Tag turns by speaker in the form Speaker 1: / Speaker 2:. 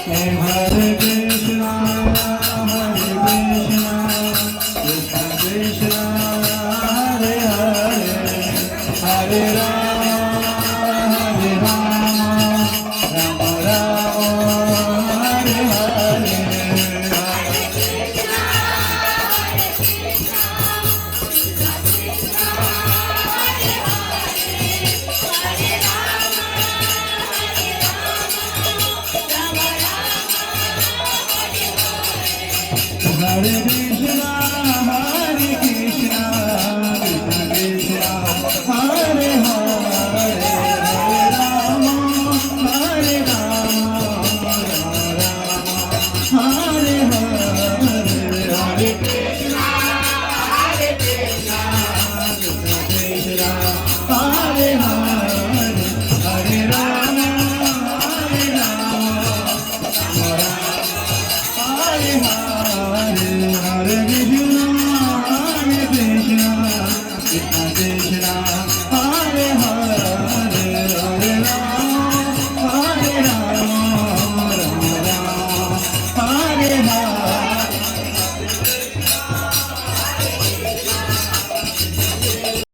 Speaker 1: Hare Krishna, Krishna Krishna, Hare Hare, Hare Rama, Hare Rama, Rama Rama, Hare Hare. Hare Krishna, Hare Krishna, Krishna Krishna, Hare Hare, Hare Rama, Hare Rama, Rama Rama, Hare Hare, Hare Krishna, Hare Krishna, Krishna Krishna, Hare Hare, Hare Rama, Hare Rama, Rama Rama, Hare Hare.